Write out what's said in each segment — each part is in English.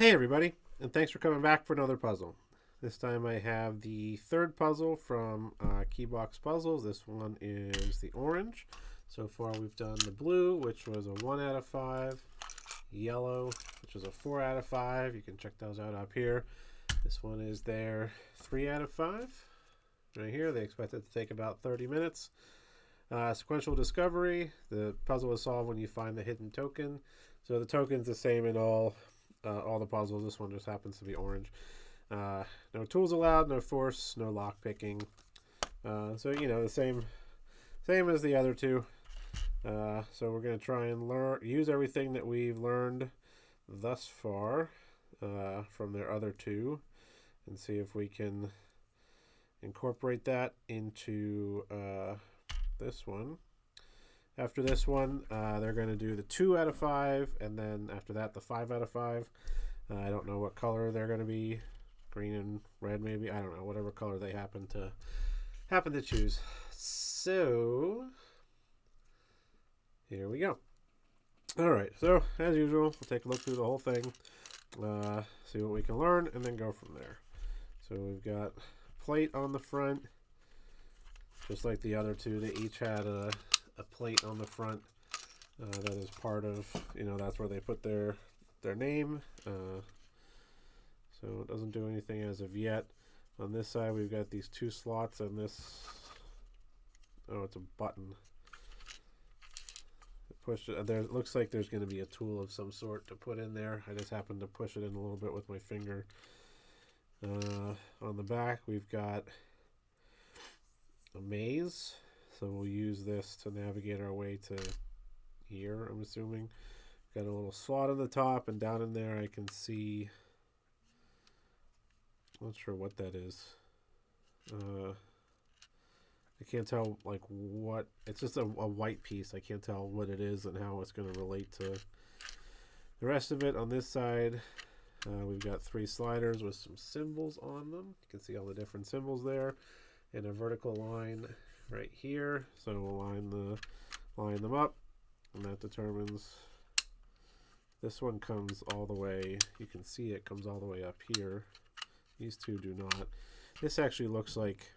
Hey everybody, and thanks for coming back for another puzzle. This time I have the third puzzle from Keebox Puzzles. This one is the orange. So far we've done the blue, which was a 1 out of 5. Yellow, which was a 4 out of 5. You can check those out up here. This one is their 3 out of 5. Right here, they expect it to take about 30 minutes. Sequential discovery. The puzzle is solved when you find the hidden token. So the token's the same in all the puzzles. This one just happens to be orange. No tools allowed, no force, no lock picking. So the same as the other two. So we're gonna try and use everything that we've learned thus far from their other two, and see if we can incorporate that into this one. After this one, they're going to do the 2 out of 5, and then after that, the 5 out of 5. I don't know what color they're going to be. Green and red, maybe. I don't know. Whatever color they happen to choose. So here we go. All right. So as usual, we'll take a look through the whole thing, see what we can learn, and then go from there. So we've got a plate on the front, just like the other two. They each had a plate on the front that is part of, that's where they put their name. So it doesn't do anything as of yet. On this side, we've got these 2 slots, and this, it's a button. Push it there. It looks like there's going to be a tool of some sort to put in there. I just happened to push it in a little bit with my finger. On the back, we've got a maze. So we'll use this to navigate our way to here, I'm assuming. Got a little slot on the top, and down in there I can see, not sure what that is. I can't tell what, it's just a white piece. I can't tell what it is and how it's going to relate to the rest of it. On this side, we've got 3 sliders with some symbols on them. You can see all the different symbols there, and a vertical line right here. So we'll line them up, and that determines, this one comes all the way, you can see it comes all the way up here. These two do not. This actually looks like,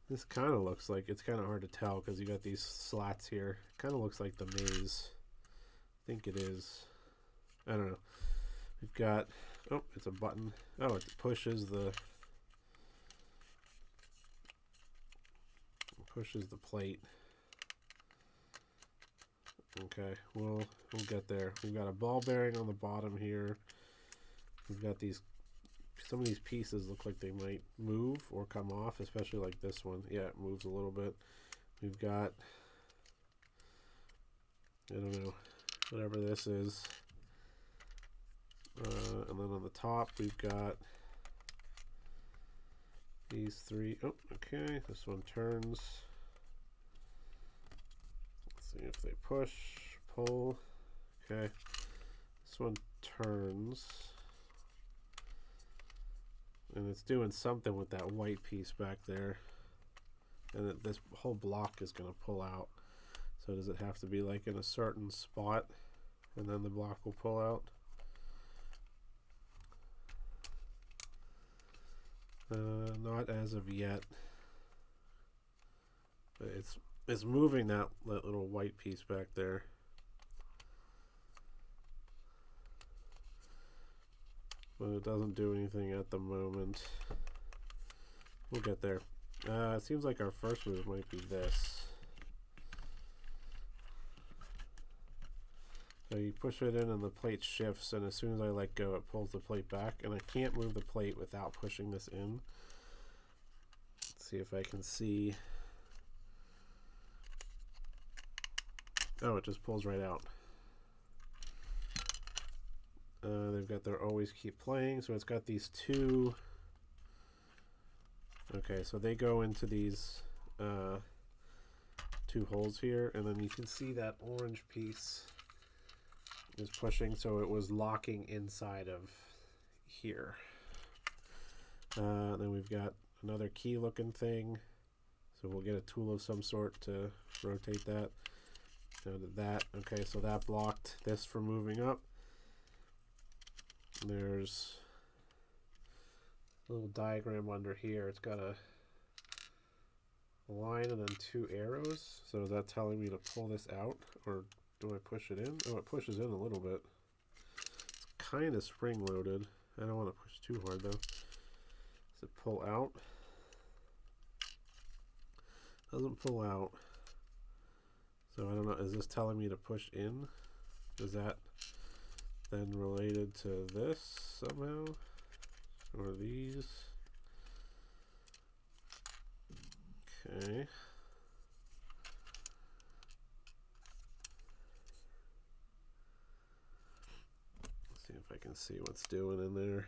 this kind of looks like, it's kind of hard to tell because you got these slats here. Kind of looks like the maze. I think it is. I don't know. We've got, it's a button. Oh, it pushes the plate. Okay, we'll get there. We've got a ball bearing on the bottom here. We've got some of these pieces look like they might move or come off, especially like this one. Yeah, it moves a little bit. We've got, I don't know, whatever this is. And then on the top, we've got these 3. Oh, okay, this one turns. Let's see if they push, pull. Okay, this one turns. And it's doing something with that white piece back there. And this whole block is going to pull out. So does it have to be like in a certain spot, and then the block will pull out? Not as of yet. But it's moving that little white piece back there. But it doesn't do anything at the moment. We'll get there. It seems like our first move might be this. So you push it in and the plate shifts, and as soon as I let go, it pulls the plate back, and I can't move the plate without pushing this in. Let's see if I can see. Oh, it just pulls right out. They've got their always keep playing, so it's got these 2. Okay, so they go into these 2 holes here, and then you can see that orange piece is pushing, so it was locking inside of here. Then we've got another key looking thing, so we'll get a tool of some sort to rotate that. Now did that. Okay, so that blocked this from moving up. And there's a little diagram under here. It's got a line and then 2 arrows. So is that telling me to pull this out, or do I push it in? Oh, it pushes in a little bit. It's kind of spring loaded. I don't want to push too hard though. Does it pull out? Doesn't pull out. So I don't know, is this telling me to push in? Is that then related to this somehow? Or these? Okay. Let's see if I can see what's doing in there.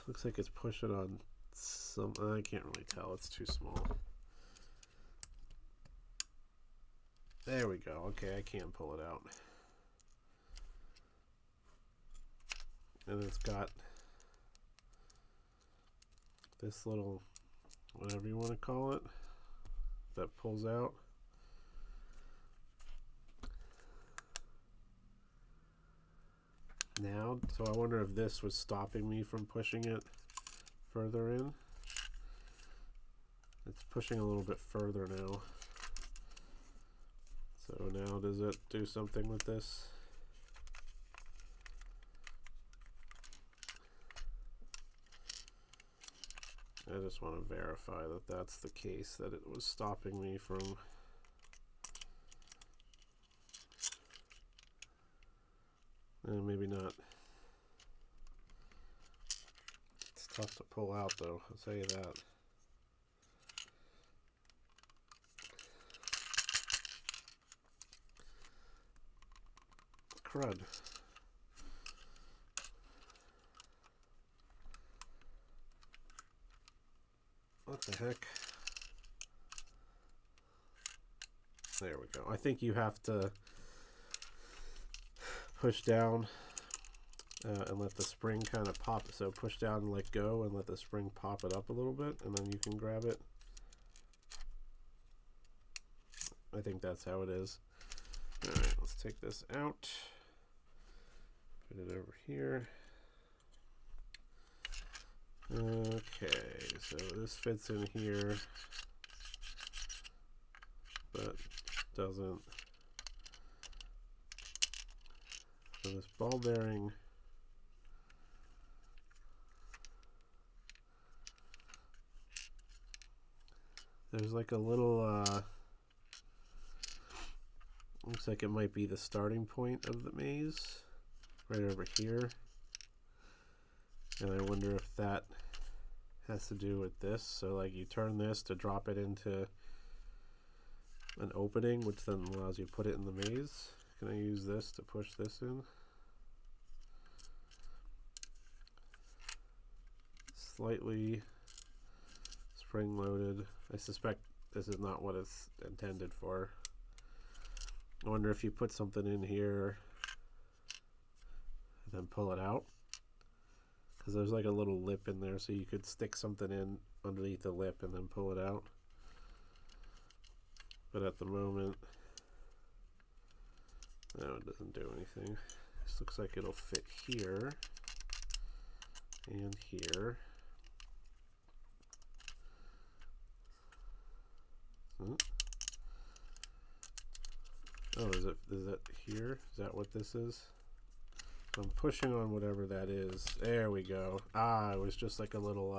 Looks like it's pushing on some. I can't really tell. It's too small. There we go. Okay, I can pull it out. And it's got this little, whatever you want to call it, that pulls out. Now, so I wonder if this was stopping me from pushing it further in. It's pushing a little bit further now. So now does it do something with this? I just want to verify that that's the case, that it was stopping me from maybe not. It's tough to pull out though, I'll tell you that. Crud. What the heck? There we go. I think you have to push down and let the spring kind of pop. So push down and let go and let the spring pop it up a little bit, and then you can grab it. I think that's how it is. All right, let's take this out. Put it over here. Okay, so this fits in here, but doesn't. So this ball bearing, there's like a little, looks like it might be the starting point of the maze, right over here. And I wonder if that has to do with this. So like you turn this to drop it into an opening, which then allows you to put it in the maze. Can I use this to push this in? Slightly spring loaded. I suspect this is not what it's intended for. I wonder if you put something in here and then pull it out, because there's like a little lip in there, so you could stick something in underneath the lip and then pull it out. But at the moment, no, it doesn't do anything. This looks like it'll fit here and here. Oh, is that here? Is that what this is? So I'm pushing on whatever that is. There we go. Ah, it was just like a little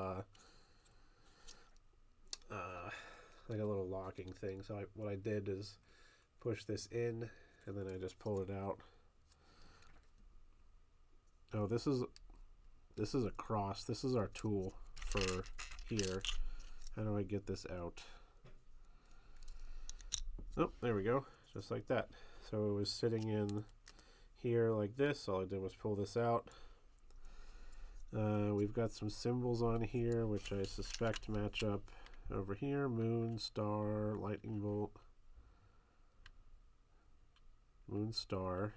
locking thing. So what I did is push this in, and then I just pulled it out. Oh, this is a cross. This is our tool for here. How do I get this out? Oh, there we go. Just like that. So it was sitting in here like this. All I did was pull this out. We've got some symbols on here which I suspect match up over here. Moon, star, lightning bolt, moon, star,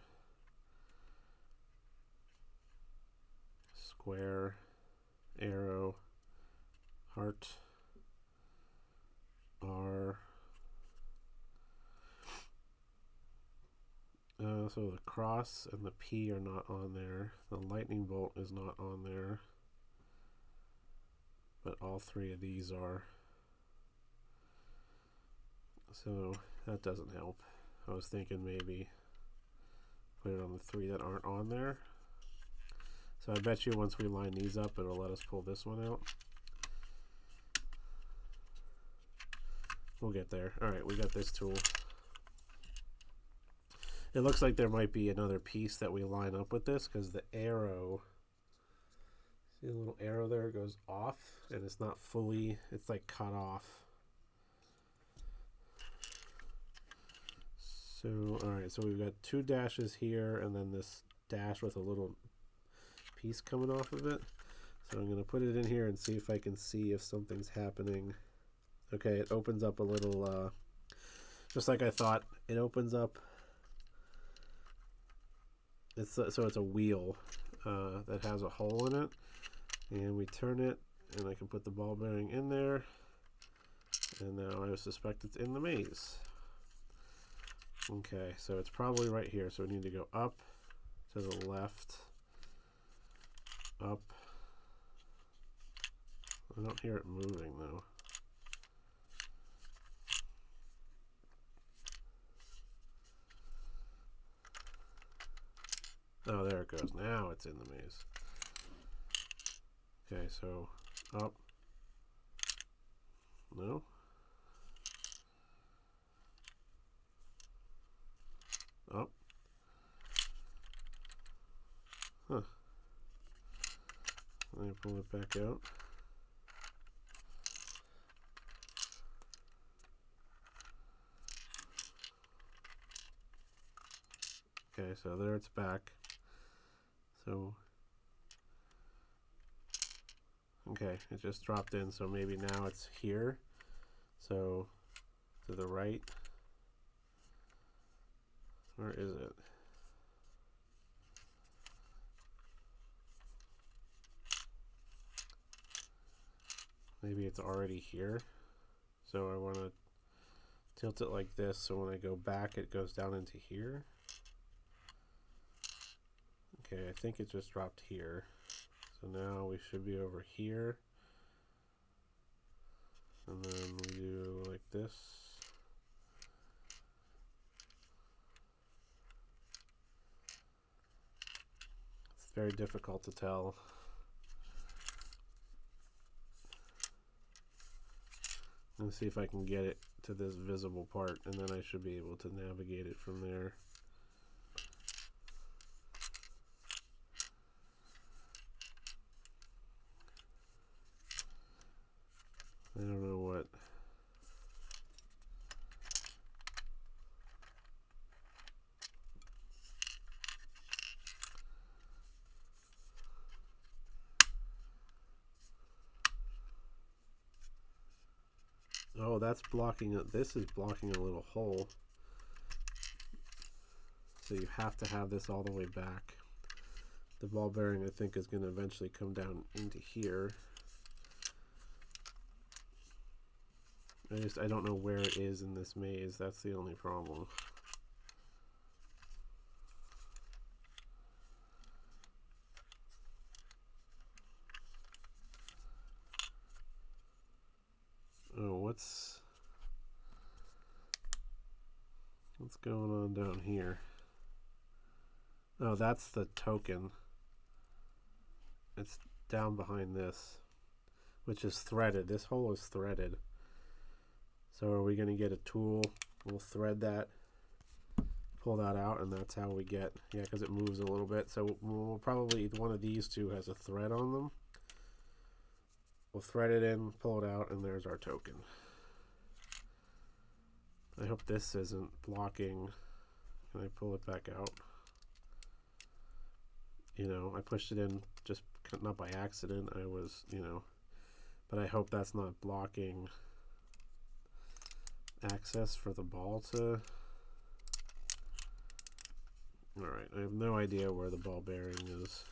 square, arrow, heart, R. So the cross and the P are not on there. The lightning bolt is not on there. But all three of these are. So that doesn't help. I was thinking maybe put it on the three that aren't on there. So I bet you once we line these up, it'll let us pull this one out. We'll get there. Alright, we got this tool. It looks like there might be another piece that we line up with this because the arrow, see the little arrow there, goes off and it's not fully, it's like cut off. So, alright, so we've got two dashes here and then this dash with a little piece coming off of it. So I'm going to put it in here and see if I can see if something's happening. Okay, it opens up a little, just like I thought, it opens up. So it's a wheel that has a hole in it, and we turn it, and I can put the ball bearing in there, and now I suspect it's in the maze. Okay, so it's probably right here, so we need to go up to the left, up. I don't hear it moving though. Oh, there it goes. Now it's in the maze. Okay, so up. No. Up. Huh. Let me pull it back out. Okay, so there it's back. So, okay, it just dropped in, so maybe now it's here. So, to the right. Where is it? Maybe it's already here. So I want to tilt it like this, so when I go back, it goes down into here. Okay, I think it just dropped here. So now we should be over here. And then we do like this. It's very difficult to tell. Let's see if I can get it to this visible part, and then I should be able to navigate it from there. I don't know what. Oh, that's blocking it. This is blocking a little hole. So you have to have this all the way back. The ball bearing, I think, is going to eventually come down into here. I don't know where it is in this maze. That's the only problem. Oh, what's going on down here? Oh, that's the token. It's down behind this, which is threaded. This hole is threaded. So are we going to get a tool? We'll thread that, pull that out, and that's how we get, yeah, because it moves a little bit. So we'll probably, one of these two has a thread on them. We'll thread it in, pull it out, and there's our token. I hope this isn't blocking. Can I pull it back out? You know, I pushed it in just not by accident. I was, you know, but I hope that's not blocking access for the ball to. Alright, I have no idea where the ball bearing is.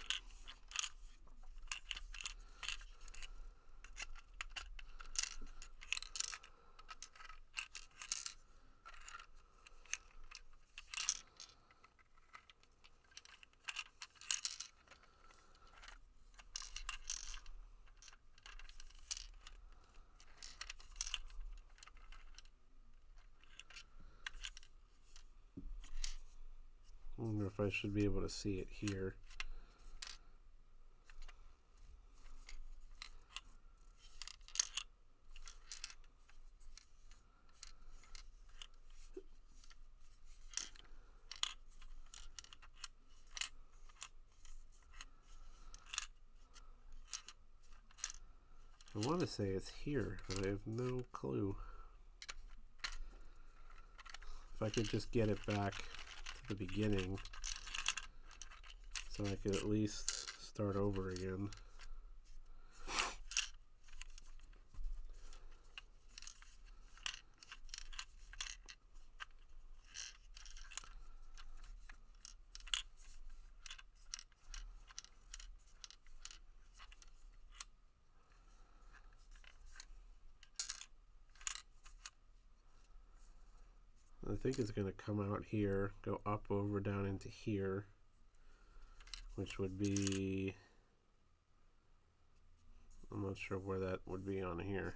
I wonder if I should be able to see it here. I want to say it's here, but I have no clue. If I could just get it back to the beginning so I could at least start over again. I think it's going to come out here, go up, over, down into here, which would be, I'm not sure where that would be on here.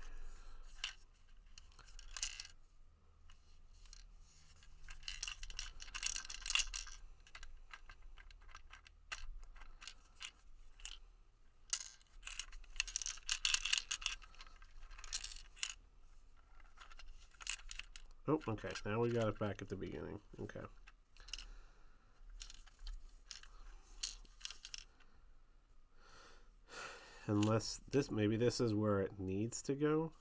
Oh, okay, now we got it back at the beginning. Okay. Unless this, maybe this is where it needs to go,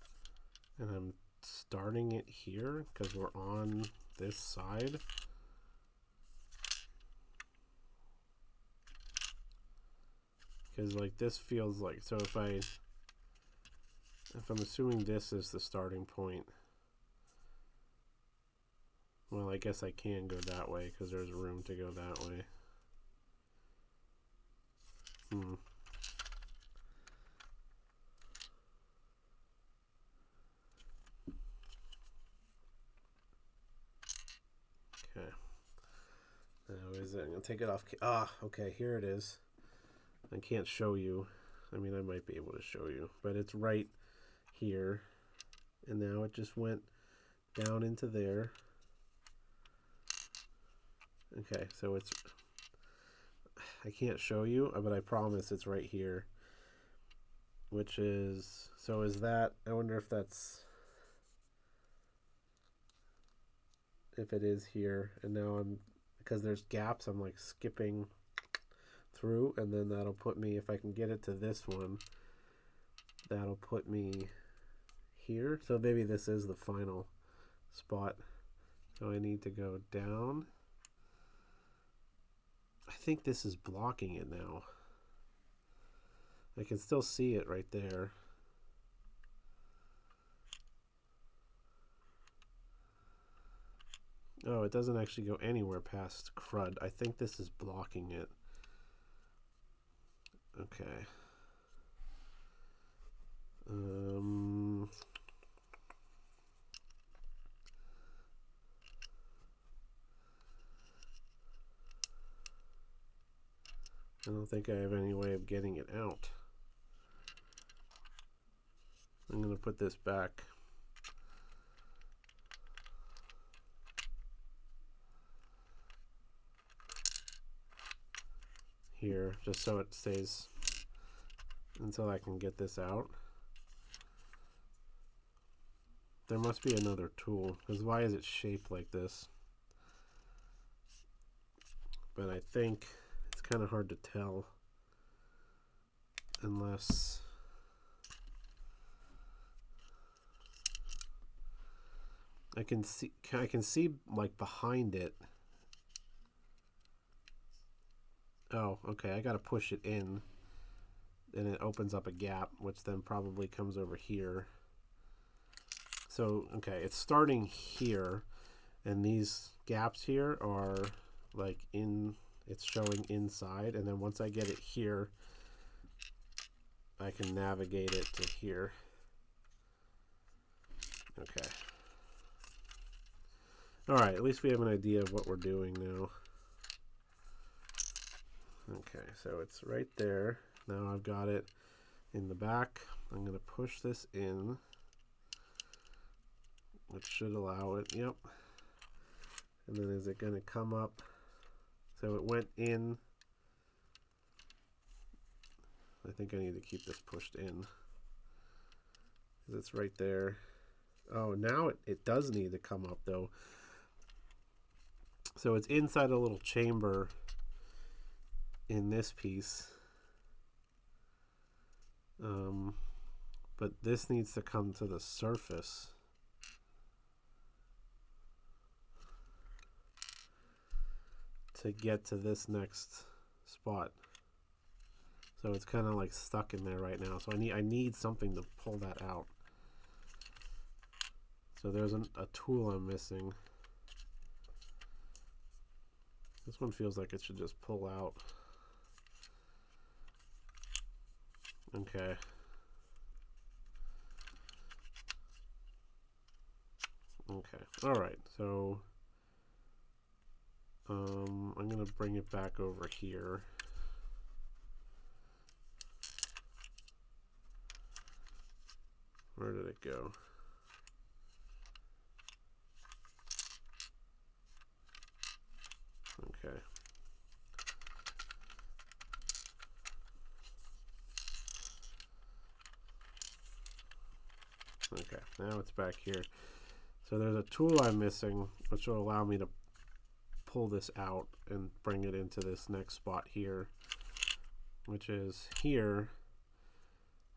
and I'm starting it here because we're on this side. Because like this feels like, so if I'm assuming this is the starting point, well, I guess I can go that way because there's room to go that way. Okay. Now is it? I'm gonna take it off. Ah, okay. Here it is. I can't show you. I mean, I might be able to show you, but it's right here, and now it just went down into there. Okay, so it's, I can't show you, but I promise it's right here, which is, so is that, I wonder if that's, if it is here, and now I'm, because there's gaps, I'm like skipping through, and then that'll put me, if I can get it to this one, that'll put me here. So maybe this is the final spot. So I need to go down. I think this is blocking it now. I can still see it right there. Oh, it doesn't actually go anywhere past crud. I think this is blocking it. Okay. I don't think I have any way of getting it out. I'm going to put this back. Here, just so it stays until I can get this out. There must be another tool, because why is it shaped like this? But I think it's kind of hard to tell unless I can see like behind it. Oh, okay, I gotta push it in, and it opens up a gap, which then probably comes over here. So, okay, it's starting here, and these gaps here are like it's showing inside, and then once I get it here, I can navigate it to here. Okay. Alright, at least we have an idea of what we're doing now. Okay, so it's right there. Now I've got it in the back. I'm going to push this in, which should allow it. Yep. And then is it going to come up? So it went in. I think I need to keep this pushed in. It's right there. Oh, now it does need to come up though. So it's inside a little chamber in this piece. But this needs to come to the surface. To get to this next spot. So it's kind of like stuck in there right now. So I need something to pull that out. So there's a tool I'm missing. This one feels like it should just pull out. Okay. Okay. All right. So I'm going to bring it back over here. Where did it go? Okay. Okay, now it's back here. So there's a tool I'm missing, which will allow me to pull this out and bring it into this next spot here, which is here.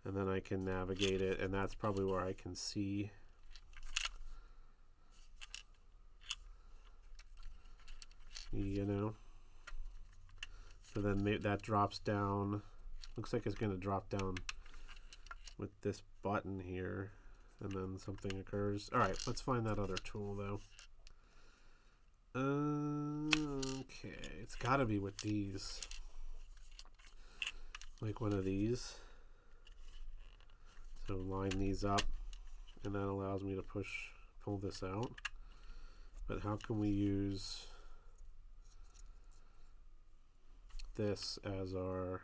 And then I can navigate it, and that's probably where I can see. You know? So then that drops down. Looks like it's going to drop down with this button here, and then something occurs. All right, let's find that other tool though. Okay, it's got to be with these, like one of these. So line these up, and that allows me to pull this out. But how can we use this as our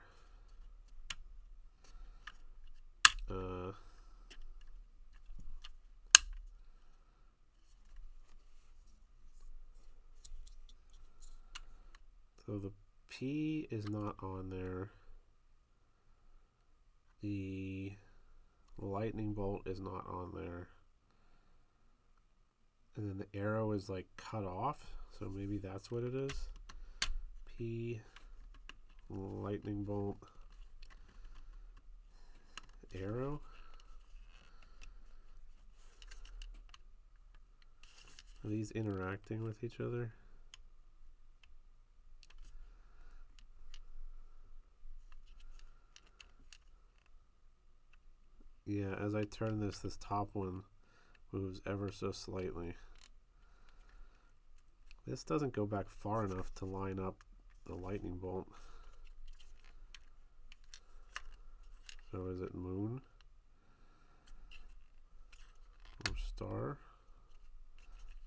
so the P is not on there. The lightning bolt is not on there. And then the arrow is like cut off. So maybe that's what it is. P, lightning bolt, arrow. Are these interacting with each other? Yeah, as I turn this top one moves ever so slightly. This doesn't go back far enough to line up the lightning bolt. So is it moon or star?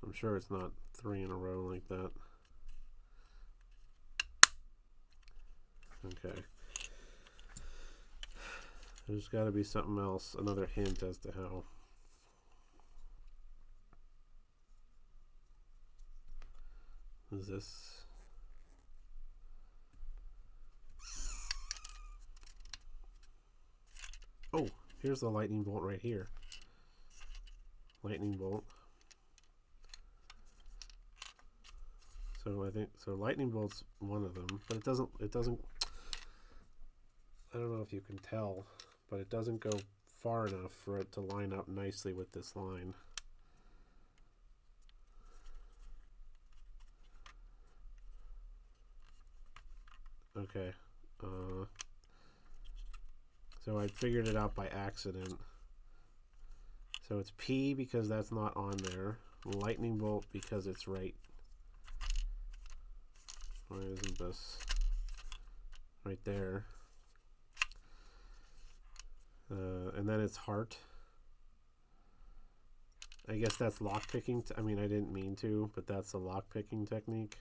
I'm sure it's not 3 in a row like that. Okay. There's got to be something else, another hint as to how. Is this? Oh, here's the lightning bolt right here. Lightning bolt. So I think lightning bolt's one of them, but it doesn't I don't know if you can tell, but it doesn't go far enough for it to line up nicely with this line. Okay. So I figured it out by accident. So it's P because that's not on there. Lightning bolt because it's right. Why isn't this right there? And then it's heart. I guess that's lock picking. I mean, I didn't mean to, but that's a lock picking technique.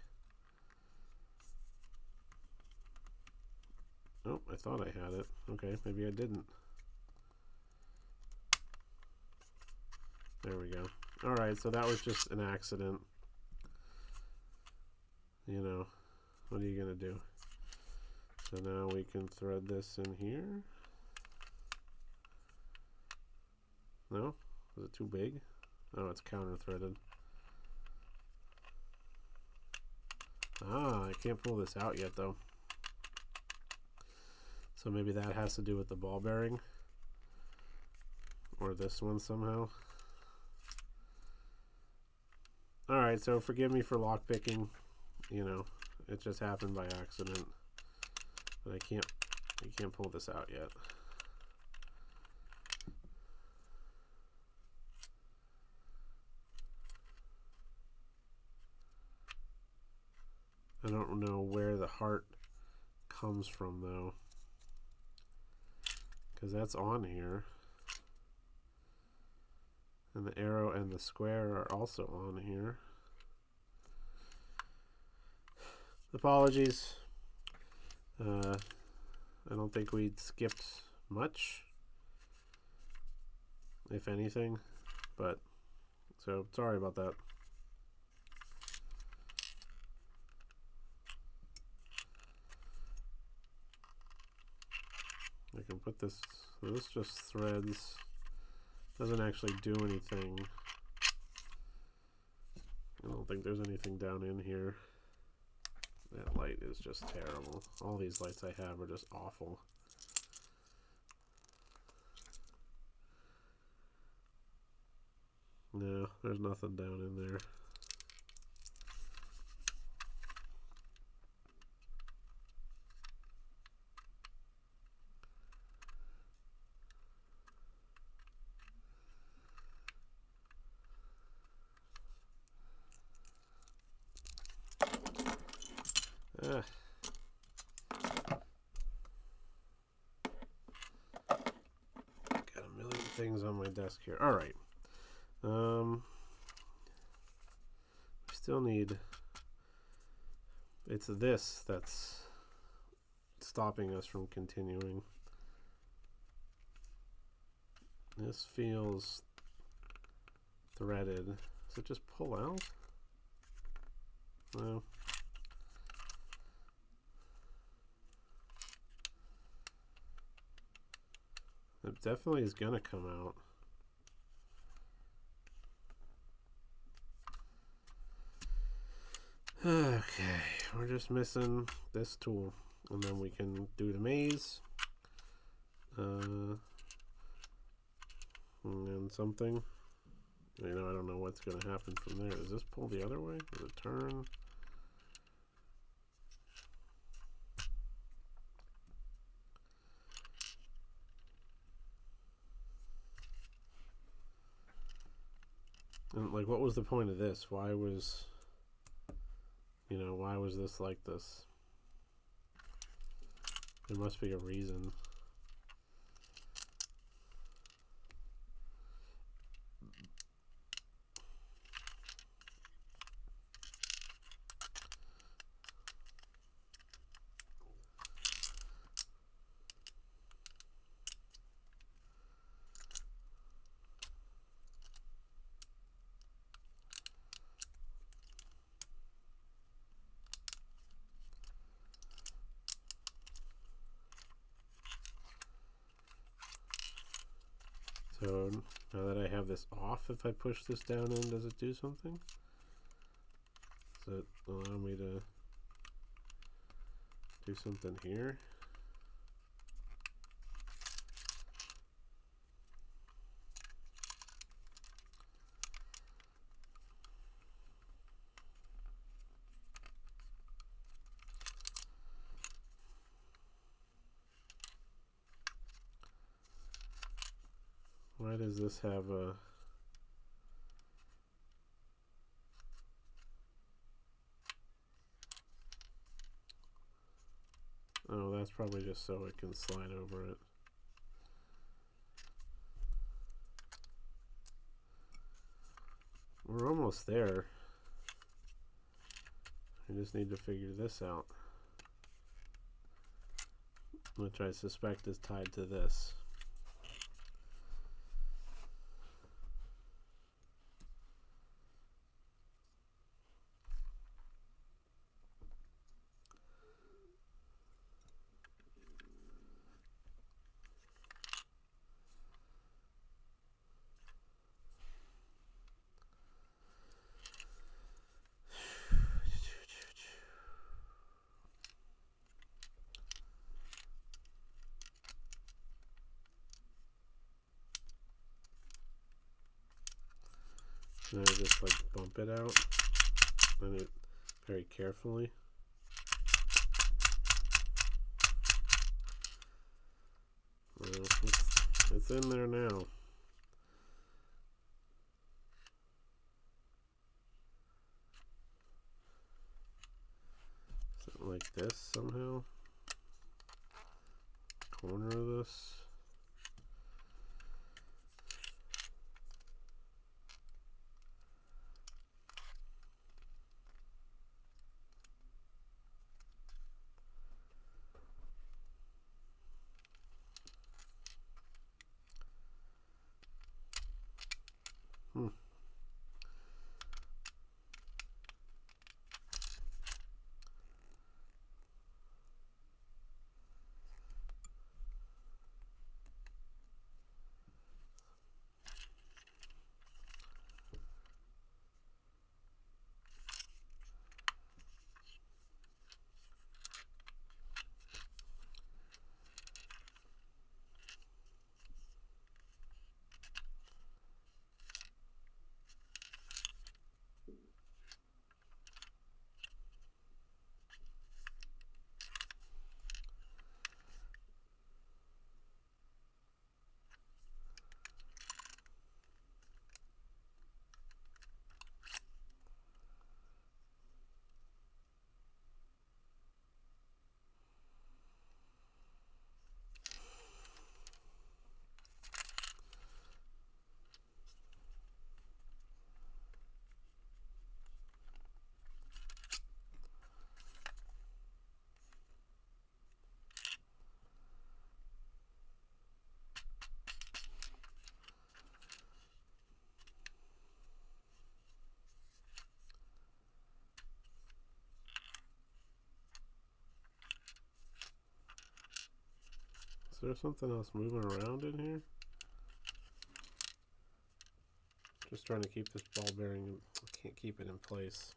Oh, I thought I had it. Okay, maybe I didn't. There we go. Alright, so that was just an accident. You know, What are you going to do? So now we can thread this in here. No? Is it too big? Oh, it's counter threaded. Ah, I can't pull this out yet though. So maybe that has to do with the ball bearing. Or this one somehow. Alright, so forgive me for lockpicking. You know, it just happened by accident. But I can't pull this out yet. I don't know where the heart comes from though, because that's on here, and the arrow and the square are also on here. Apologies. I don't think we skipped much, if anything, but so sorry about that. I can put this, so this just threads, doesn't actually do anything. I don't think there's anything down in here. That light is just terrible. All these lights I have are just awful. No, there's nothing down in there. Got a million things on my desk here. All right. We still need. It's this that's stopping us from continuing. This feels threaded. Does it just pull out? No. It definitely is gonna come out. Okay, we're just missing this tool, and then we can do the maze. And then something. You know, I don't know what's gonna happen from there. Does this pull the other way? Does it turn? And like, what was the point of this? Why was, you know, why was this like this? There must be a reason. So now that I have this off, if I push this down in, does it do something? Does it allow me to do something here? Why does this have a... Oh, that's probably just so it can slide over it. We're almost there. I just need to figure this out, which I suspect is tied to this. And I just like bump it out, and it very carefully. Well, it's in there now. Something like this somehow. Corner of this. Is there something else moving around in here? Just trying to keep this ball bearing. I can't keep it in place.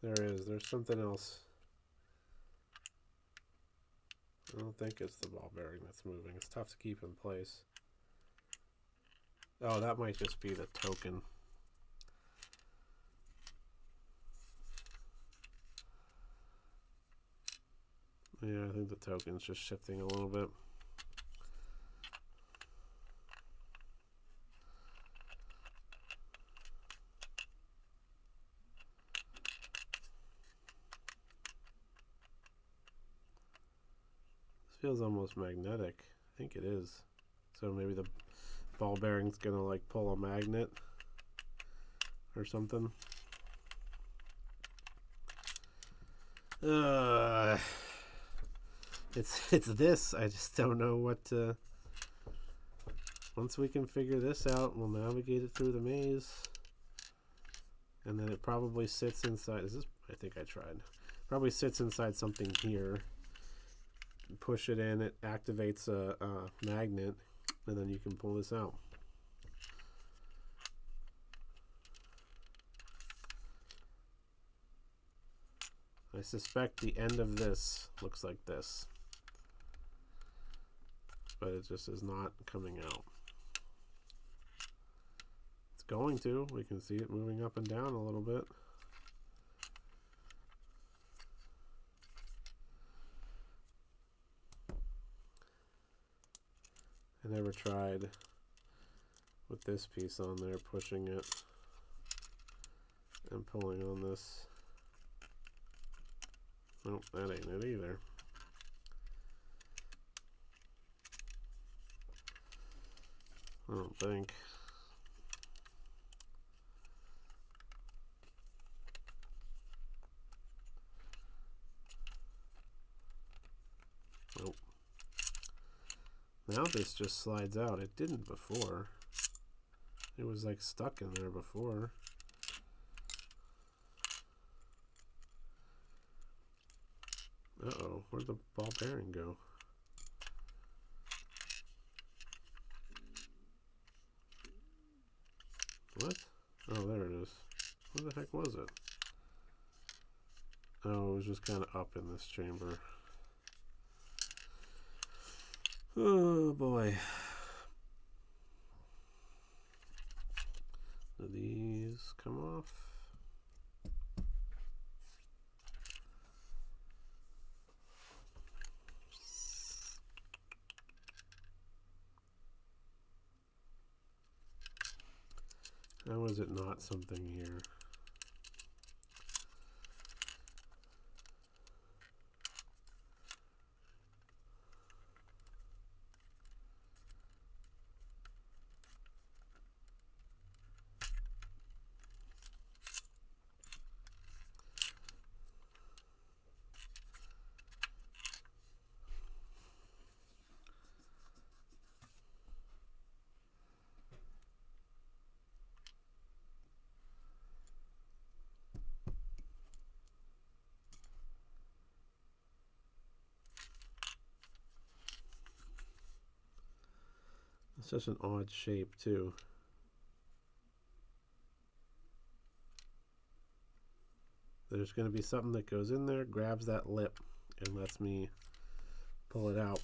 There is. There's something else. I don't think it's the ball bearing that's moving. It's tough to keep in place. Oh, that might just be the token. Yeah, I think the token's just shifting a little bit. This feels almost magnetic. I think it is. So maybe the ball bearing's gonna like pull a magnet or something. It's this. I just don't know what to. Once we can figure this out, we'll navigate it through the maze. And then it probably sits inside. Is this? I think I tried. Probably sits inside something here. Push it in. It activates a magnet, and then you can pull this out. I suspect the end of this looks like this, but it just is not coming out. It's going to. We can see it moving up and down a little bit. I never tried with this piece on there, pushing it and pulling on this. Nope, that ain't it either. I don't think. Nope. Now this just slides out. It didn't before. It was like stuck in there before. Uh-oh, where'd the ball bearing go? What? Oh, there it is. Where the heck was it? Oh, it was just kind of up in this chamber. Oh boy. Do these come off? How is it not something here? It's such an odd shape too. There's going to be something that goes in there, grabs that lip, and lets me pull it out.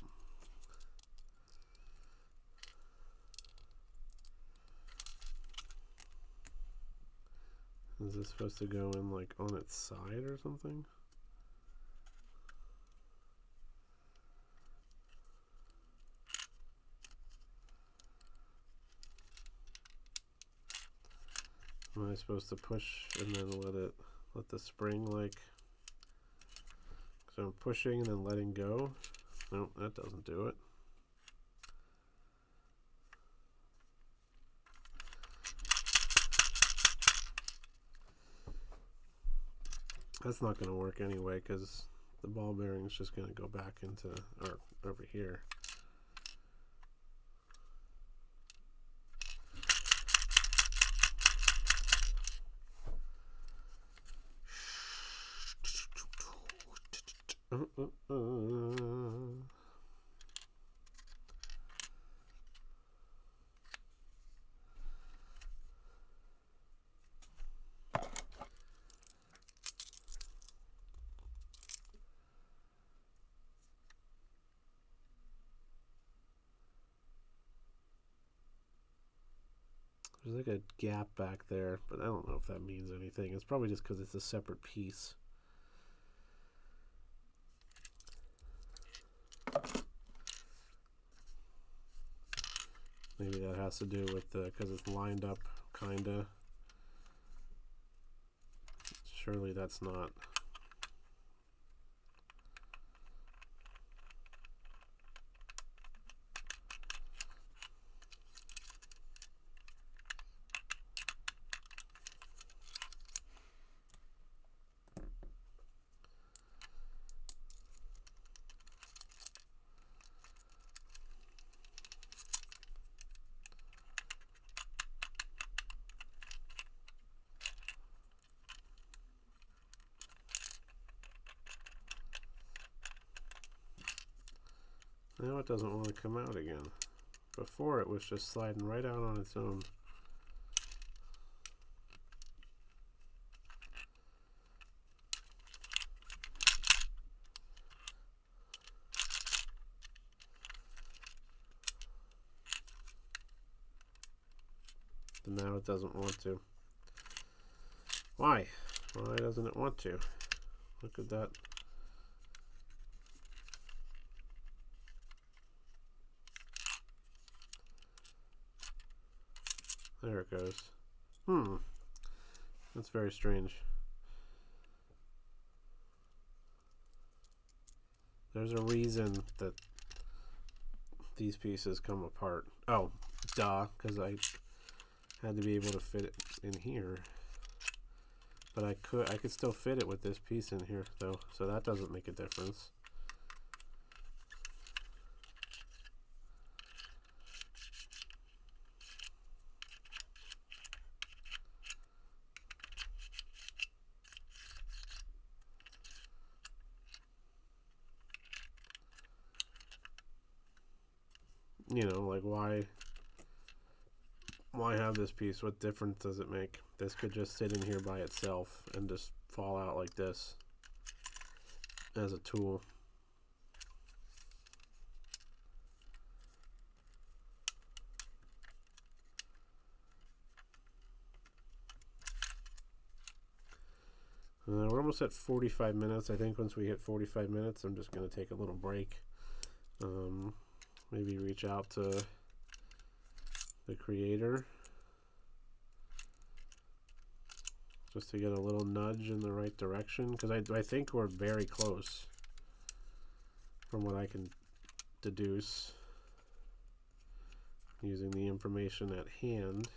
Is this supposed to go in like on its side or something? Am I supposed to push and then let the spring like, so I'm pushing and then letting go? Nope, that doesn't do it. That's not going to work anyway because the ball bearing is just going to go back into, or over here. There's like a gap back there, but I don't know if that means anything. It's probably just because it's a separate piece. Maybe that has to do with because it's lined up, kinda. Surely that's not. Now it doesn't want to come out again. Before it was just sliding right out on its own. But now it doesn't want to. Why? Why doesn't it want to? Look at that. There it goes. That's very strange. There's a reason that these pieces come apart. Oh, duh, because I had to be able to fit it in here. But I could still fit it with this piece in here though, so that doesn't make a difference. You know, like why have this piece? What difference does it make? This could just sit in here by itself and just fall out like this as a tool. We're almost at 45 minutes. I think once we hit 45 minutes, I'm just going to take a little break. Maybe reach out to the creator just to get a little nudge in the right direction, because I think we're very close from what I can deduce using the information at hand.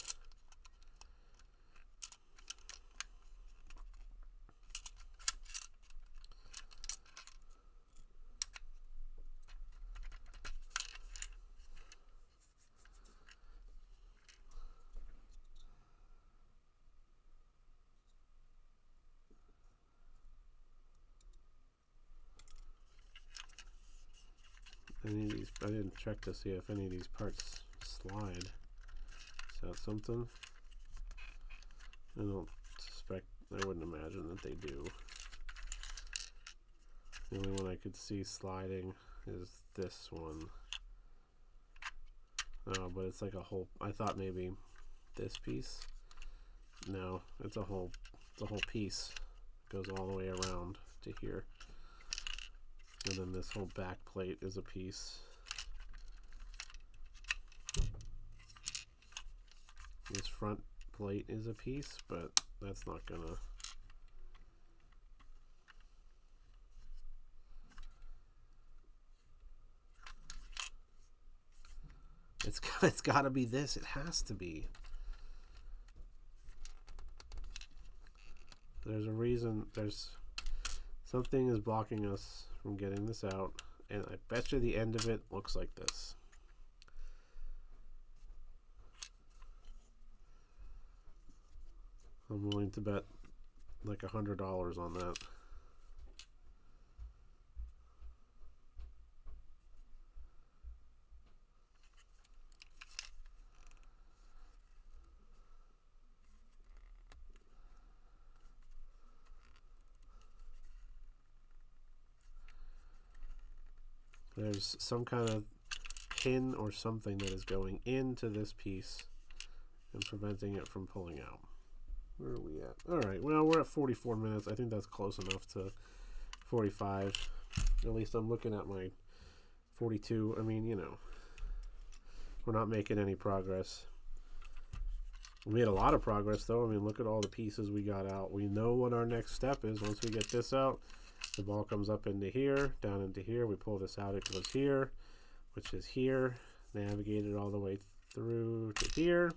Any of these, I didn't check to see if any of these parts slide. Is that something? I don't suspect, I wouldn't imagine that they do. The only one I could see sliding is this one. Oh, but it's like a whole, I thought maybe this piece. No, it's a whole piece. Goes all the way around to here. And then this whole back plate is a piece. This front plate is a piece, but that's not gonna. It's gotta be this. It has to be. There's a reason. There's something is blocking us from getting this out, and I bet you the end of it looks like this. I'm willing to bet like $100 on that. There's some kind of pin or something that is going into this piece and preventing it from pulling out. Where are we at? All right, well, we're at 44 minutes. I think that's close enough to 45. At least I'm looking at my 42. I mean, you know, we're not making any progress. We made a lot of progress, though. I mean, look at all the pieces we got out. We know what our next step is. Once we get this out, the ball comes up into here, down into here. We pull this out, it goes here, which is here. Navigate it all the way through to here.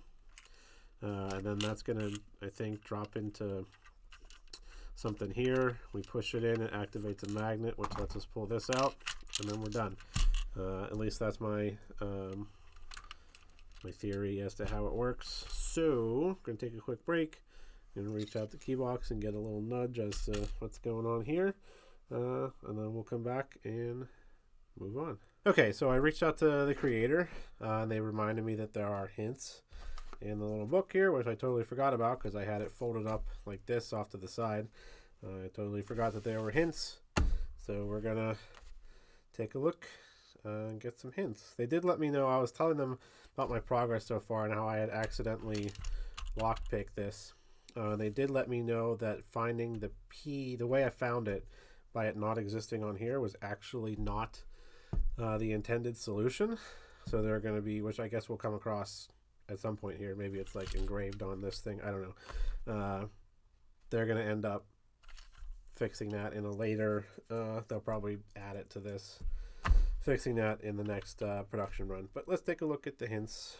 And then that's going to, I think, drop into something here. We push it in, it activates a magnet, which lets us pull this out, and then we're done. At least that's my my theory as to how it works. So, I'm going to take a quick break and reach out to Keebox and get a little nudge as to what's going on here. And then we'll come back and move on. Okay, so I reached out to the creator, and they reminded me that there are hints in the little book here, which I totally forgot about because I had it folded up like this off to the side. I totally forgot that there were hints. So we're going to take a look and get some hints. They did let me know, I was telling them about my progress so far and how I had accidentally lockpicked this. They did let me know that finding the P, the way I found it, by it not existing on here, was actually not the intended solution. So they're going to be, which I guess we'll come across at some point here. Maybe it's like engraved on this thing. I don't know. They're going to end up fixing that in a later, they'll probably add it to this, fixing that in the next production run. But let's take a look at the hints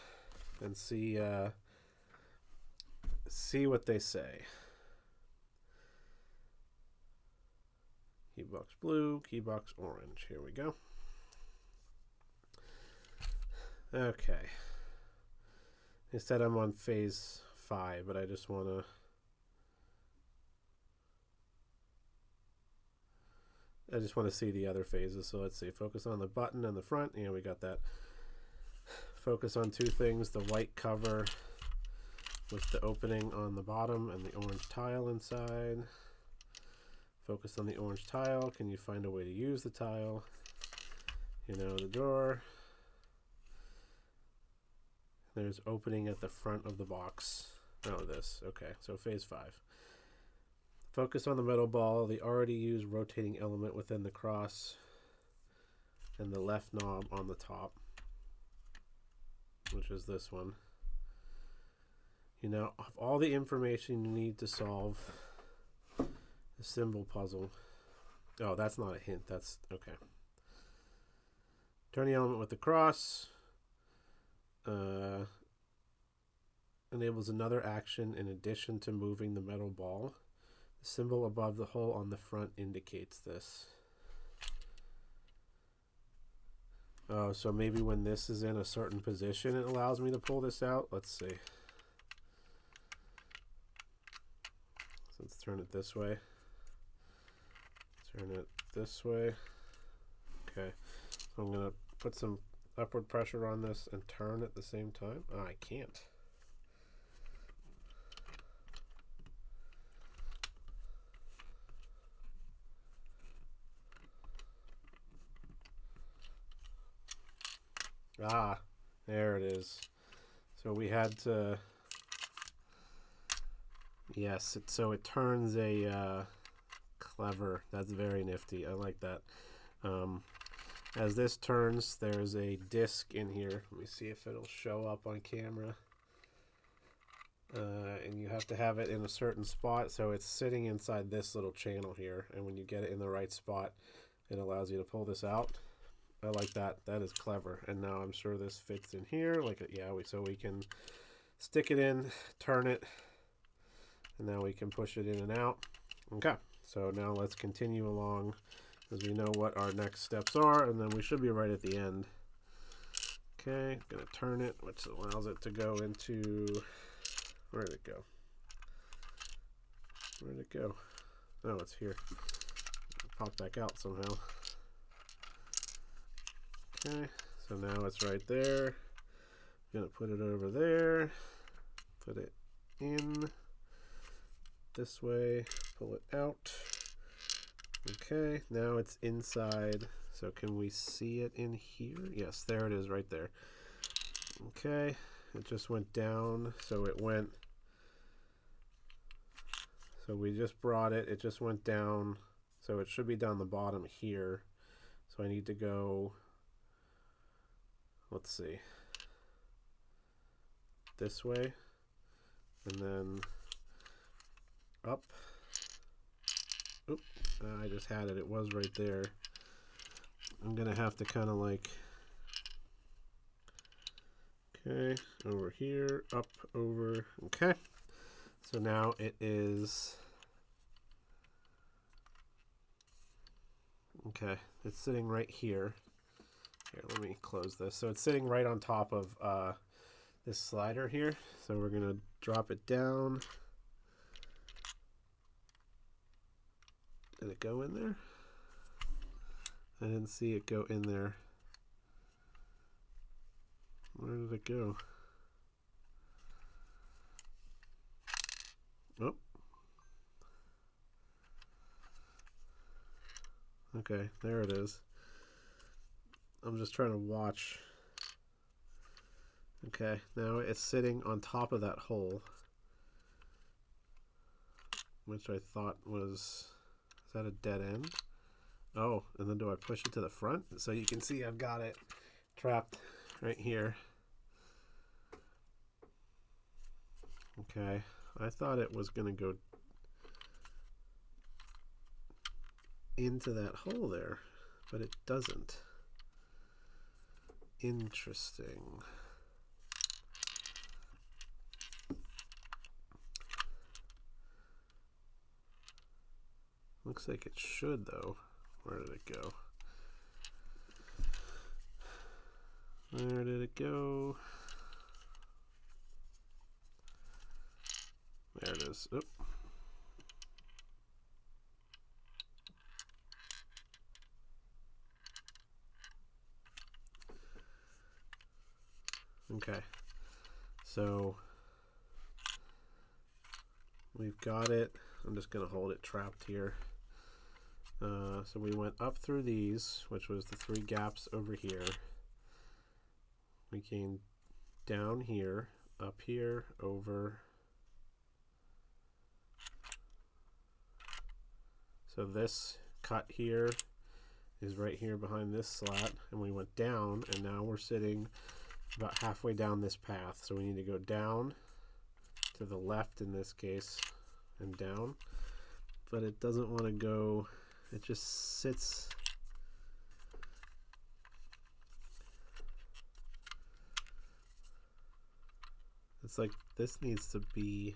and see what they say. Keebox blue, Keebox orange. Here we go. Okay. They said I'm on phase 5, but I just want to see the other phases. So let's see. Focus on the button and the front. Yeah, we got that. Focus on two things: the white cover with the opening on the bottom and the orange tile inside. Focus on the orange tile. Can you find a way to use the tile? You know, the door. There's opening at the front of the box. Oh, this. Okay, so phase 5. Focus on the metal ball, the already used rotating element within the cross, and the left knob on the top, which is this one. You now have all the information you need to solve the symbol puzzle. Oh, that's not a hint. That's okay. Turn the element with the cross. Enables another action in addition to moving the metal ball. The symbol above the hole on the front indicates this. Oh, so maybe when this is in a certain position, it allows me to pull this out. Let's see. So let's turn it this way. Turn it this way. Okay. So I'm going to put some upward pressure on this and turn at the same time. Oh, I can't. Ah, there it is. So we had to, yes, so it turns a, clever, that's very nifty. I like that. As this turns, there's a disc in here. Let me see if it'll show up on camera. And you have to have it in a certain spot, so it's sitting inside this little channel here, and when you get it in the right spot, it allows you to pull this out. I like that. That is clever. And now I'm sure this fits in here. So we can stick it in, turn it, and now we can push it in and out. Okay, so now let's continue along as we know what our next steps are, and then we should be right at the end. Okay, I'm going to turn it, which allows it to go into, where did it go? Where did it go? Oh, it's here. Pop back out somehow. Okay, so now it's right there. I'm going to put it over there, put it in this way, pull it out. Okay, now it's inside. So can we see it in here? Yes, there it is right there. Okay, it just went down. So it went, so we just brought it, it just went down. So it should be down the bottom here. So I need to go, let's see, this way, and then up. Oop, I just had it. It was right there. I'm going to have to kind of like, okay, over here, up, over, okay. So now it is, okay, it's sitting right here. Here, let me close this. So it's sitting right on top of this slider here. So we're going to drop it down. Did it go in there? I didn't see it go in there. Where did it go? Oh. Okay, there it is. I'm just trying to watch. Okay, now it's sitting on top of that hole, which I thought was, is that a dead end? Oh, and then do I push it to the front? So you can see I've got it trapped right here. Okay, I thought it was going to go into that hole there, but it doesn't. Interesting. Looks like it should, though. Where did it go? Where did it go? There it is. Oop. Okay. So we've got it. I'm just going to hold it trapped here. So we went up through these, which was the 3 gaps over here. We came down here, up here, over, So this cut here is right here behind this slat, and we went down, and now we're sitting about halfway down this path. So we need to go down to the left in this case and down, but it doesn't want to go, it just sits. It's like this needs to be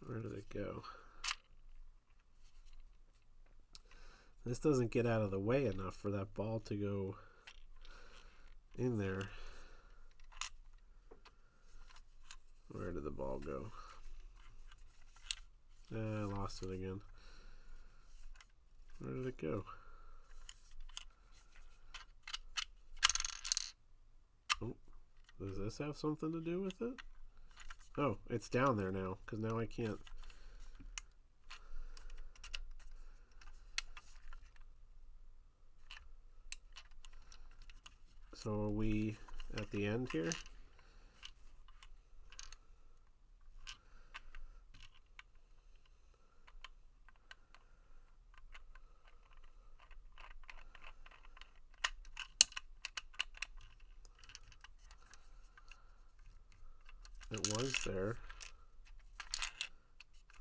where did it go? This doesn't get out of the way enough for that ball to go in there. Where did the ball go? I lost it again. Where did it go? Oh, does this have something to do with it? Oh, it's down there now, because now I can't. So are we at the end here? It was there.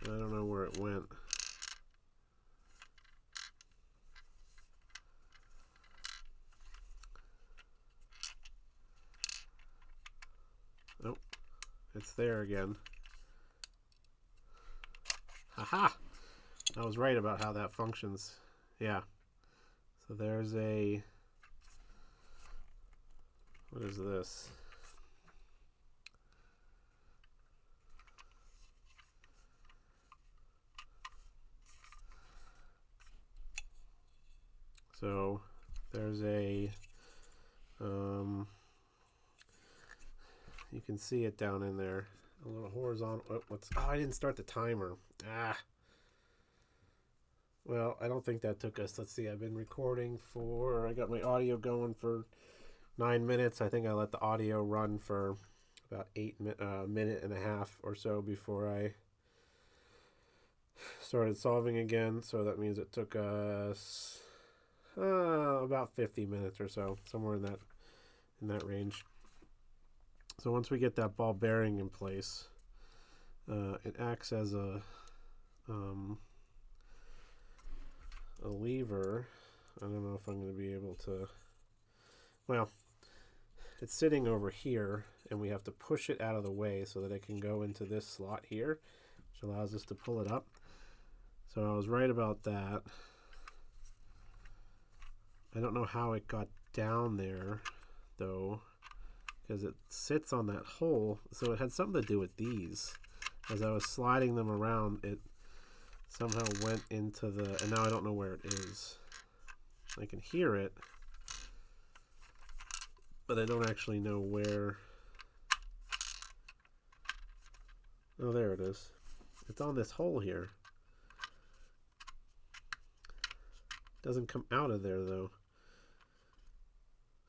I don't know where it went. Oh, it's there again. Haha! I was right about how that functions. Yeah. So there's a... What is this? So there's a, you can see it down in there, a little horizontal. Oh, I didn't start the timer. Well, I don't think that took us. Let's see. I've been recording for. I got my audio going for 9 minutes. I think I let the audio run for about minute and a half or so before I started solving again. So that means it took us about 50 minutes or so, somewhere in that range. So once we get that ball bearing in place, it acts as a lever. I don't know if I'm going to be able to. Well, it's sitting over here, and we have to push it out of the way so that it can go into this slot here, which allows us to pull it up. So I was right about that. I don't know how it got down there, though, because it sits on that hole. So it had something to do with these. As I was sliding them around, it somehow went into the... And now I don't know where it is. I can hear it, but I don't actually know where... Oh, there it is. It's on this hole here. It doesn't come out of there, though.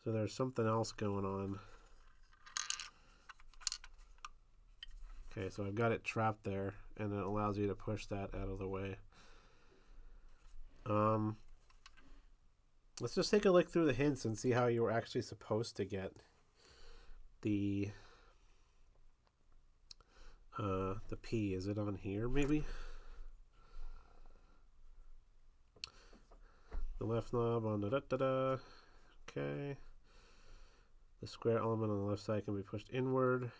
So there's something else going on. Okay, so I've got it trapped there, and it allows you to push that out of the way. Let's just take a look through the hints and see how you were actually supposed to get the P. Is it on here, maybe? The left knob on the da-da-da. Okay. The square element on the left side can be pushed inward.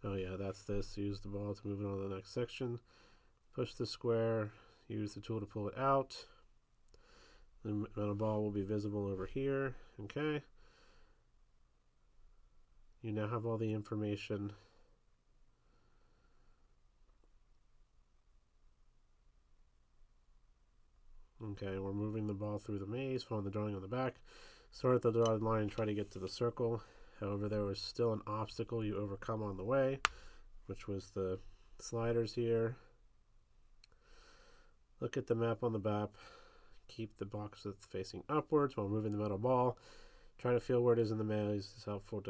Oh yeah, that's this. Use the ball to move it on to the next section. Push the square. Use the tool to pull it out. The metal ball will be visible over here. Okay. You now have all the information. Okay, we're moving the ball through the maze, following the drawing on the back. Start at the dotted line and try to get to the circle. However, there was still an obstacle you overcome on the way, which was the sliders here. Look at the map on the back. Keep the box facing upwards while moving the metal ball. Try to feel where it is in the maze. This is helpful.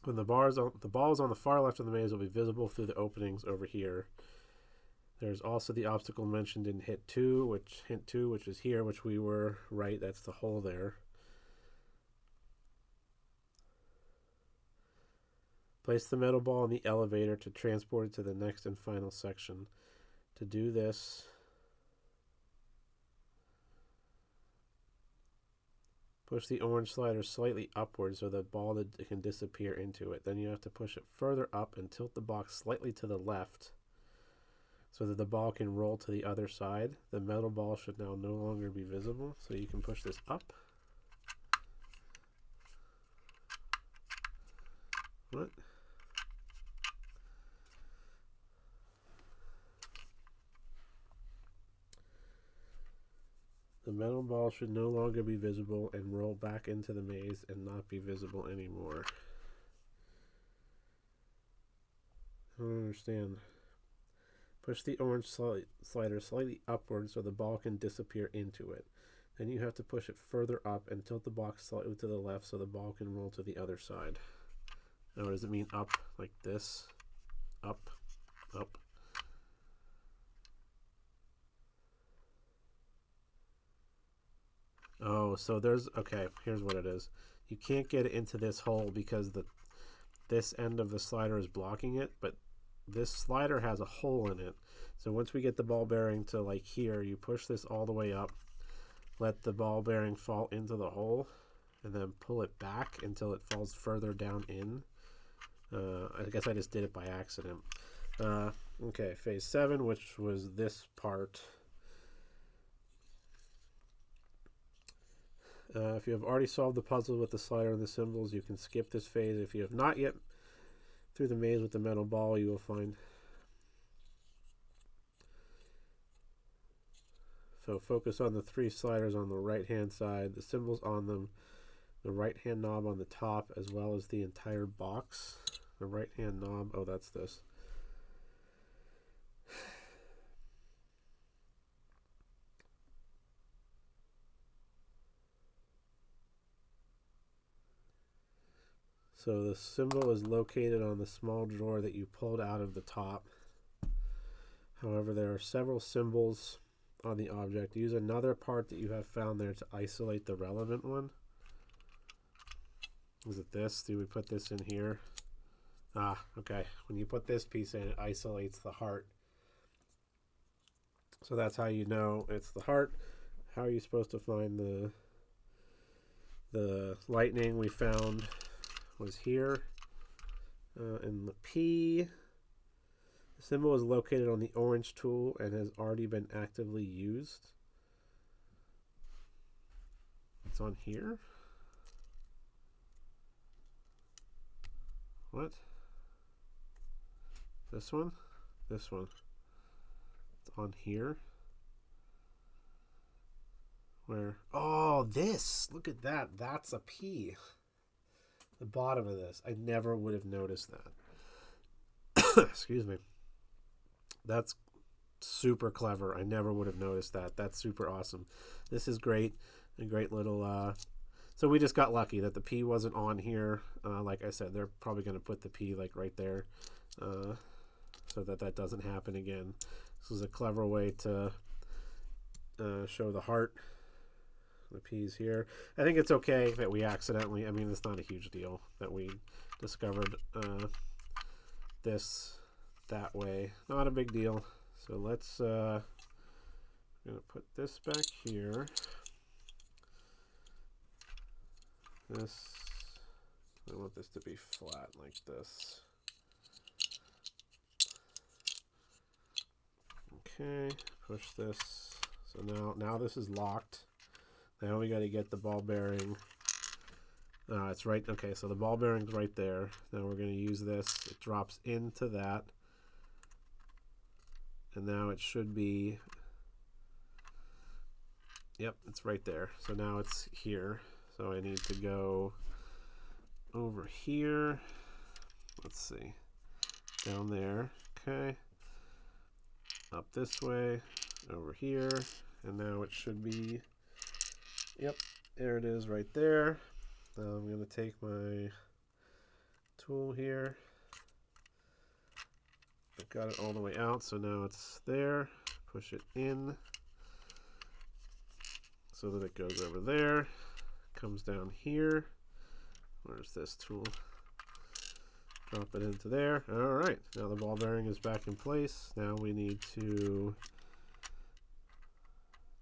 When the balls on the far left of the maze will be visible through the openings over here. There's also the obstacle mentioned in hint 2, which is here, which we were right. That's the hole there. Place the metal ball in the elevator to transport it to the next and final section. To do this, push the orange slider slightly upwards so the ball can disappear into it. Then you have to push it further up and tilt the box slightly to the left so that the ball can roll to the other side. The metal ball should now no longer be visible, so you can push this up. What? The metal ball should no longer be visible and roll back into the maze and not be visible anymore. I don't understand. Push the orange slider slightly upward so the ball can disappear into it. Then you have to push it further up and tilt the box slightly to the left so the ball can roll to the other side. Now, does it mean up like this? Up, up. Oh, so okay, here's what it is. You can't get it into this hole because this end of the slider is blocking it, but this slider has a hole in it. So once we get the ball bearing to like here, you push this all the way up, let the ball bearing fall into the hole, and then pull it back until it falls further down in. I guess I just did it by accident. Okay, phase 7, which was this part. If you have already solved the puzzle with the slider and the symbols, you can skip this phase. If you have not yet through the maze with the metal ball, you will find. So focus on the 3 sliders on the right-hand side, the symbols on them, the right-hand knob on the top, as well as the entire box. The right-hand knob, oh, that's this. So the symbol is located on the small drawer that you pulled out of the top. However, there are several symbols on the object. Use another part that you have found there to isolate the relevant one. Is it this? Do we put this in here? Ah, okay. When you put this piece in, it isolates the heart. So that's how you know it's the heart. How are you supposed to find the lightning we found was here in the P. The symbol is located on the orange tool and has already been actively used. It's on here. What? This one? This one. It's on here. Where? Oh, this! Look at that. That's a P. The bottom of this. I never would have noticed that. Excuse me. That's super clever. I never would have noticed that. That's super awesome. This is great. A great little... So we just got lucky that the P wasn't on here. Like I said, they're probably going to put the P like right there so that doesn't happen again. This is a clever way to show the heart. The P's here. I think it's okay that we accidentally, I mean, it's not a huge deal that we discovered this that way. Not a big deal. So let's, I'm going to put this back here. This, I want this to be flat like this. Okay, push this. So now this is locked. Now we got to get the ball bearing. It's right. Okay, so the ball bearing's right there. Now we're going to use this. It drops into that. And now it should be. Yep, it's right there. So now it's here. So I need to go over here. Let's see. Down there. Okay. Up this way. Over here. and now it should be, yep, there it is right there. I'm going to take my tool here. I've got it all the way out, so now it's there. Push it in so that it goes over there. Comes down here. Where's this tool? Drop it into there. All right, now the ball bearing is back in place. Now we need to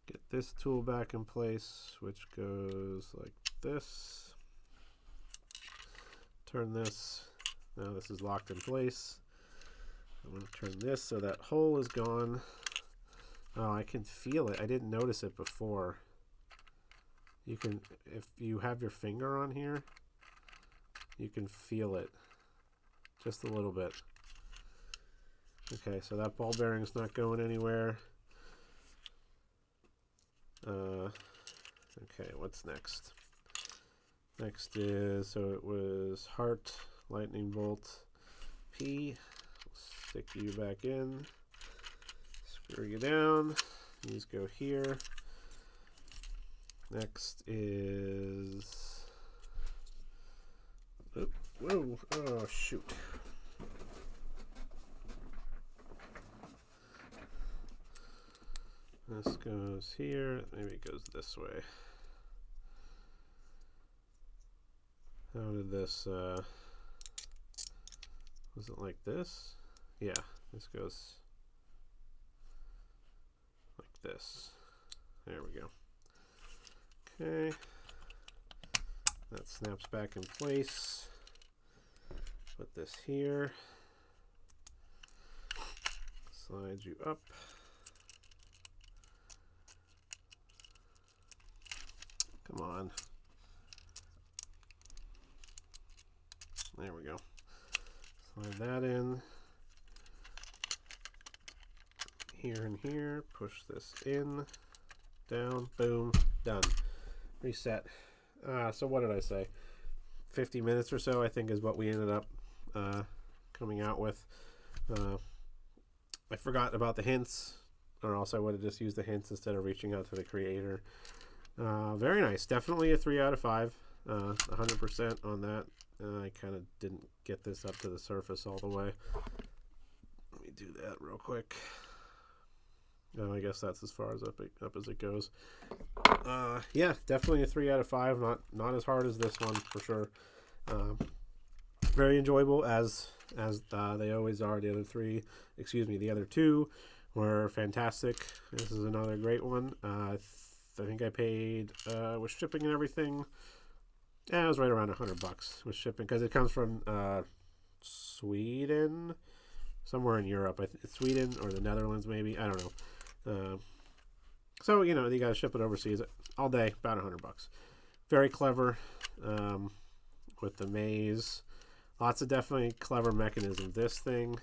get this tool back in place, which goes like this. Turn this. Now this is locked in place. I'm going to turn this so that hole is gone. Oh, I can feel it. I didn't notice it before. You can, if you have your finger on here, you can feel it just a little bit. Okay, so that ball bearing's not going anywhere. Okay, what's next? Next is, so it was heart, lightning bolt, P. Stick you back in. Screw you down. These go here. Next is, whoa, oh shoot. This goes here, maybe it goes this way. How did this, was it like this? Yeah, this goes like this. There we go. Okay, that snaps back in place. Put this here. Slide you up. Come on. There we go. Slide that in. Here and here. Push this in. Down. Boom. Done. Reset. So what did I say? 50 minutes or so, I think, is what we ended up coming out with. I forgot about the hints, or else I would have just used the hints instead of reaching out to the creator. Very nice. Definitely a 3 out of 5. 100% on that. I kind of didn't get this up to the surface all the way. Let me do that real quick. I guess that's as far as up as it goes. Yeah, definitely a 3 out of 5. Not as hard as this one for sure. Very enjoyable as they always are. The other two were fantastic. This is another great one. I think I paid with shipping and everything. Yeah, it was right around $100 with shipping because it comes from Sweden, somewhere in Europe. It's Sweden or the Netherlands, maybe. I don't know. So you got to ship it overseas all day, about $100. Very clever with the maze. Lots of definitely clever mechanism. This thing,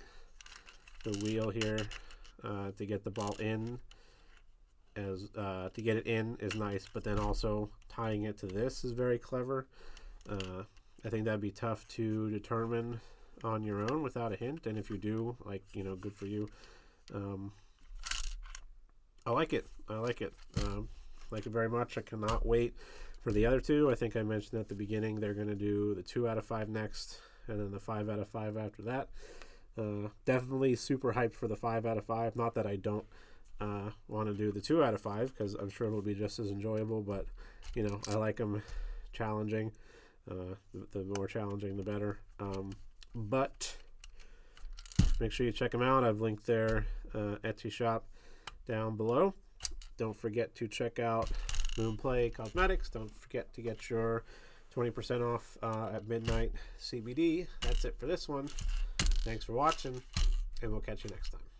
the wheel here to get the ball in, to get it in is nice, but then also tying it to this is very clever. I think that'd be tough to determine on your own without a hint, and if you do, good for you. I like it. Like it very much. I cannot wait for the other two. I think I mentioned at the beginning they're going to do the 2 out of 5 next, and then the 5 out of 5 after that. Definitely super hyped for the 5 out of 5. Not that I don't want to do the 2 out of 5, because I'm sure it'll be just as enjoyable, but I like them challenging. The more challenging, the better. But make sure you check them out. I've linked their Etsy shop down below. Don't forget to check out Moonplay Cosmetics. Don't forget to get your 20% off at midnight CBD. That's it for this one. Thanks for watching, and we'll catch you next time.